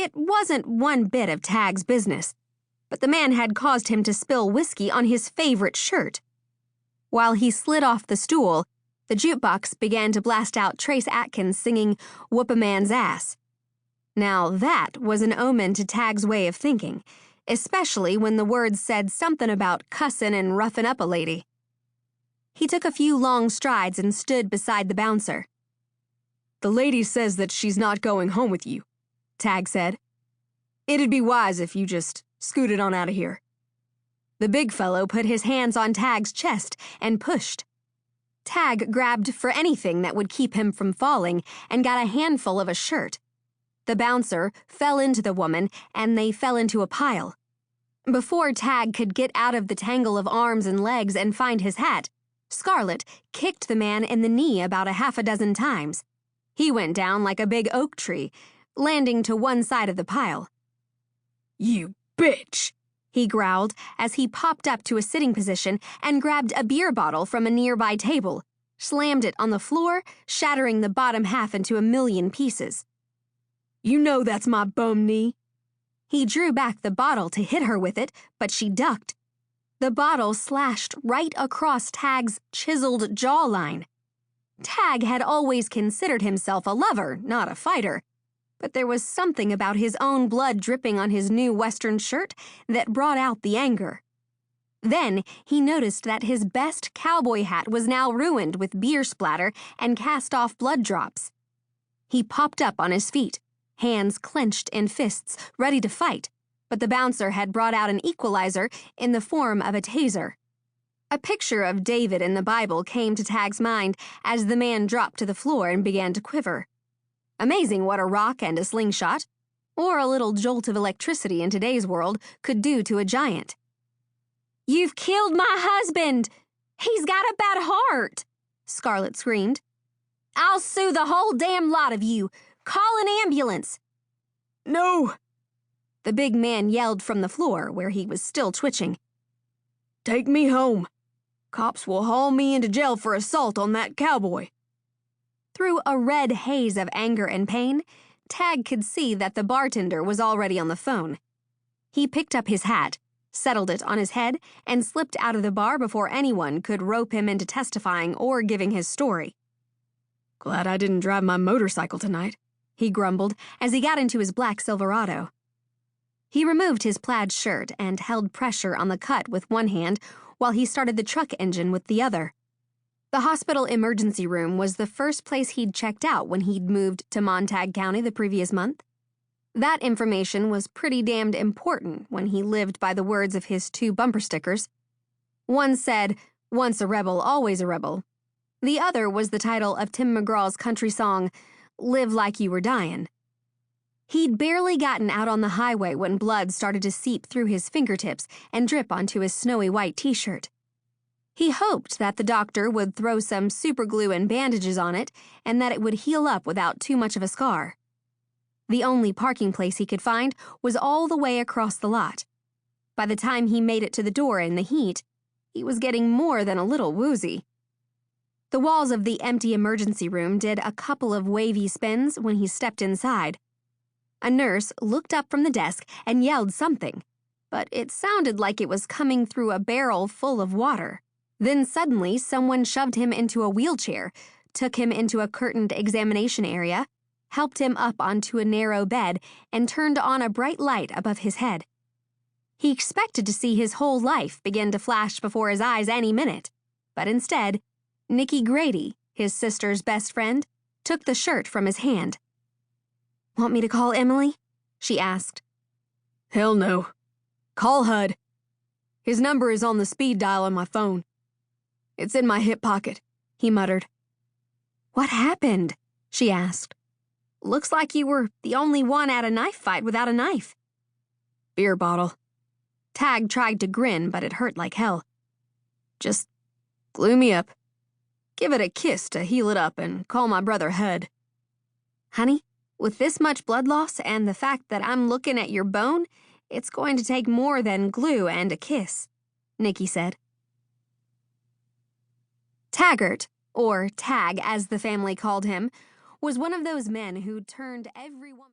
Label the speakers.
Speaker 1: It wasn't one bit of Tag's business, but the man had caused him to spill whiskey on his favorite shirt. While he slid off the stool, the jukebox began to blast out Trace Atkins singing "Whoop a Man's Ass." Now that was an omen to Tag's way of thinking, especially when the words said something about cussin' and roughin' up a lady. He took a few long strides and stood beside the bouncer.
Speaker 2: "The lady says that she's not going home with you," Tag said. "It'd be wise if you just scooted on out of here." The big fellow put his hands on Tag's chest and pushed.
Speaker 1: Tag grabbed for anything that would keep him from falling and got a handful of a shirt. The bouncer fell into the woman, and they fell into a pile. Before Tag could get out of the tangle of arms and legs and find his hat, Scarlet kicked the man in the knee about a half a dozen times. He went down like a big oak tree, landing to one side of the pile.
Speaker 2: "You bitch!"
Speaker 1: he growled as he popped up to a sitting position and grabbed a beer bottle from a nearby table, slammed it on the floor, shattering the bottom half into a million pieces.
Speaker 2: "You know that's my bum knee."
Speaker 1: He drew back the bottle to hit her with it, but she ducked. The bottle slashed right across Tag's chiseled jawline. Tag had always considered himself a lover, not a fighter, but there was something about his own blood dripping on his new Western shirt that brought out the anger. Then he noticed that his best cowboy hat was now ruined with beer splatter and cast-off blood drops. He popped up on his feet, hands clenched in fists, ready to fight, but the bouncer had brought out an equalizer in the form of a taser. A picture of David in the Bible came to Tag's mind as the man dropped to the floor and began to quiver. Amazing what a rock and a slingshot, or a little jolt of electricity in today's world, could do to a giant. "You've killed my husband! He's got a bad heart!" Scarlet screamed. "I'll sue the whole damn lot of you! Call an ambulance!"
Speaker 2: "No!"
Speaker 1: the big man yelled from the floor, where he was still twitching.
Speaker 2: "Take me home. Cops will haul me into jail for assault on that cowboy."
Speaker 1: Through a red haze of anger and pain, Tag could see that the bartender was already on the phone. He picked up his hat, settled it on his head, and slipped out of the bar before anyone could rope him into testifying or giving his story.
Speaker 2: "Glad I didn't drive my motorcycle tonight,"
Speaker 1: he grumbled as he got into his black Silverado. He removed his plaid shirt and held pressure on the cut with one hand while he started the truck engine with the other. The hospital emergency room was the first place he'd checked out when he'd moved to Montague County the previous month. That information was pretty damned important when he lived by the words of his two bumper stickers. One said, "Once a rebel, always a rebel." The other was the title of Tim McGraw's country song, "Live Like You Were Dyin'." He'd barely gotten out on the highway when blood started to seep through his fingertips and drip onto his snowy white t-shirt. He hoped that the doctor would throw some superglue and bandages on it and that it would heal up without too much of a scar. The only parking place he could find was all the way across the lot. By the time he made it to the door in the heat, he was getting more than a little woozy. The walls of the empty emergency room did a couple of wavy spins when he stepped inside. A nurse looked up from the desk and yelled something, but it sounded like it was coming through a barrel full of water. Then suddenly someone shoved him into a wheelchair, took him into a curtained examination area, helped him up onto a narrow bed, and turned on a bright light above his head. He expected to see his whole life begin to flash before his eyes any minute, but instead, Nicky Grady, his sister's best friend, took the shirt from his hand. "Want me to call Emily?" she asked.
Speaker 2: "Hell no. Call HUD. His number is on the speed dial on my phone. It's in my hip pocket," he muttered.
Speaker 1: "What happened?" she asked. "Looks like you were the only one at a knife fight without a knife."
Speaker 2: "Beer bottle."
Speaker 1: Tag tried to grin, but it hurt like hell.
Speaker 2: "Just glue me up. Give it a kiss to heal it up and call my brother HUD."
Speaker 1: "Honey, with this much blood loss and the fact that I'm looking at your bone, it's going to take more than glue and a kiss," Nicky said. Taggart, or Tag as the family called him, was one of those men who turned every woman